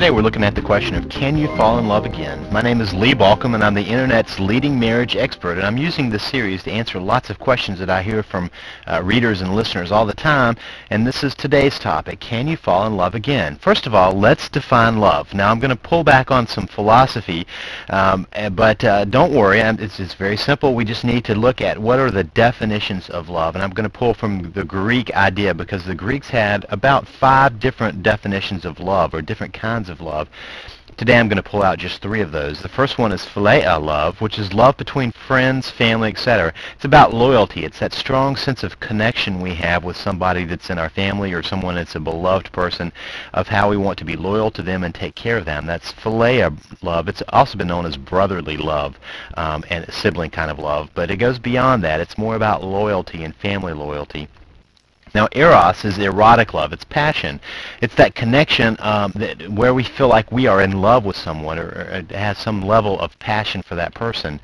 Today we're looking at the question of, can you fall in love again? My name is Lee Balcom, and I'm the Internet's leading marriage expert, and I'm using this series to answer lots of questions that I hear from readers and listeners all the time, and this is today's topic: can you fall in love again? First of all, let's define love. Now, I'm going to pull back on some philosophy, but don't worry, it's very simple. We just need to look at what are the definitions of love, and I'm going to pull from the Greek idea, because the Greeks had about 5 different definitions of love, or different kinds of love. Today I'm going to pull out just 3 of those. The first one is philia love, which is love between friends, family, etc. It's about loyalty. It's that strong sense of connection we have with somebody that's in our family or someone that's a beloved person, of how we want to be loyal to them and take care of them. That's philia love. It's also been known as brotherly love and sibling kind of love, but it goes beyond that. It's more about loyalty and family loyalty. Now, eros is erotic love. It's passion. It's that connection where we feel like we are in love with someone, or has some level of passion for that person.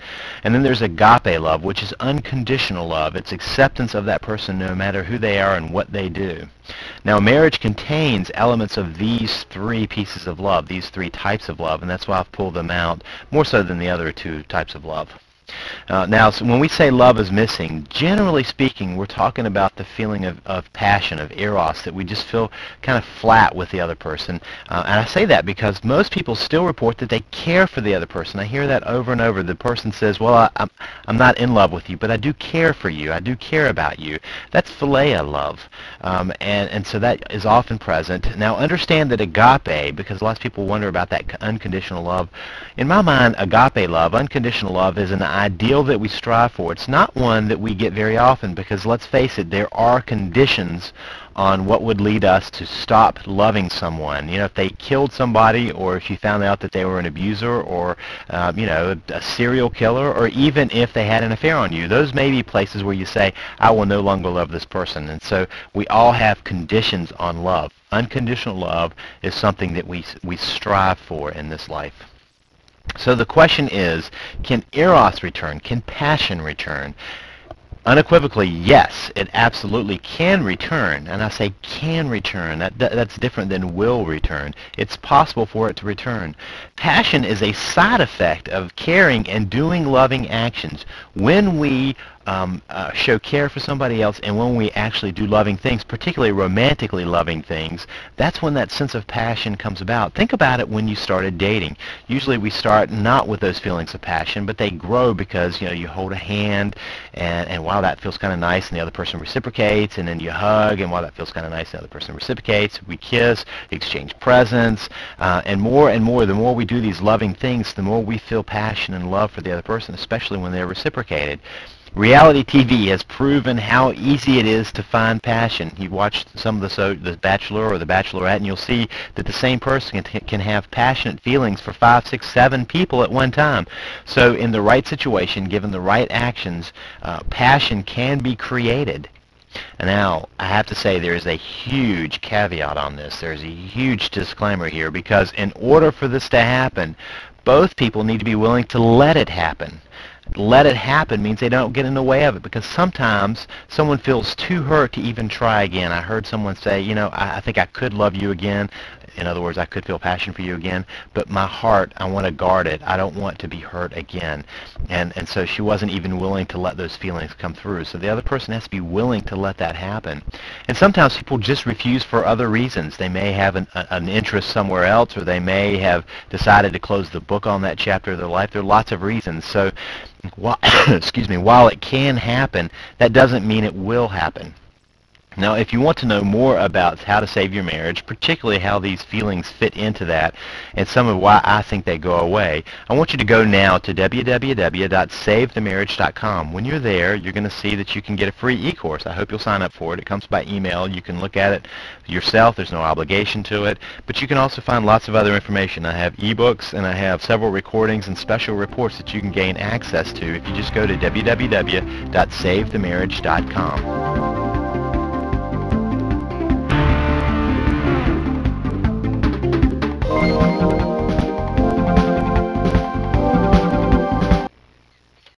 And then there's agape love, which is unconditional love. It's acceptance of that person no matter who they are and what they do. Now, marriage contains elements of these 3 pieces of love, these 3 types of love, and that's why I've pulled them out more so than the other 2 types of love. Now, so when we say love is missing, generally speaking, we're talking about the feeling of passion, of eros, that we just feel kind of flat with the other person. And I say that because most people still report that they care for the other person. I hear that over and over. The person says, well, I'm not in love with you, but I do care for you. I do care about you. That's philia love. And so that is often present. Now, understand that agape, because lots of people wonder about that unconditional love. In my mind, agape love, unconditional love, is an ideal that we strive for. It's not one that we get very often, because let's face it, there are conditions on what would lead us to stop loving someone. You know, if they killed somebody, or if you found out that they were an abuser, or you know, a serial killer, or even if they had an affair on you, those may be places where you say, I will no longer love this person. And so we all have conditions on love. Unconditional love is something that we strive for in this life. So the question is, can eros return? Can passion return? Unequivocally, yes, it absolutely can return. And I say can return. That's different than will return. It's possible for it to return. Passion is a side effect of caring and doing loving actions. When we show care for somebody else, and when we actually do loving things, particularly romantically loving things, that's when that sense of passion comes about. Think about it when you started dating. Usually we start not with those feelings of passion, but they grow because, you know, you hold a hand, and wow, that feels kind of nice, and the other person reciprocates, and then you hug, and wow, that feels kind of nice, and the other person reciprocates. We kiss, exchange presents, and more, the more we do these loving things, the more we feel passion and love for the other person, especially when they're reciprocated. Reality TV has proven how easy it is to find passion. You watch some of the Bachelor or the Bachelorette, and you'll see that the same person can have passionate feelings for 5, 6, 7 people at one time. So in the right situation, given the right actions, passion can be created. And now, I have to say, there is a huge caveat on this. There's a huge disclaimer here, because in order for this to happen, both people need to be willing to let it happen. Let it happen means they don't get in the way of it, because sometimes someone feels too hurt to even try again. I heard someone say, you know, I think I could love you again. In other words, I could feel passion for you again, but my heart, I want to guard it. I don't want to be hurt again. And so she wasn't even willing to let those feelings come through. So the other person has to be willing to let that happen. And sometimes people just refuse for other reasons. They may have an interest somewhere else, or they may have decided to close the book on that chapter of their life. There are lots of reasons. So while, excuse me, while it can happen, that doesn't mean it will happen. Now, if you want to know more about how to save your marriage, particularly how these feelings fit into that, and some of why I think they go away, I want you to go now to www.savethemarriage.com. When you're there, you're going to see that you can get a free e-course. I hope you'll sign up for it. It comes by email. You can look at it yourself. There's no obligation to it. But you can also find lots of other information. I have ebooks, and I have several recordings and special reports that you can gain access to if you just go to www.savethemarriage.com.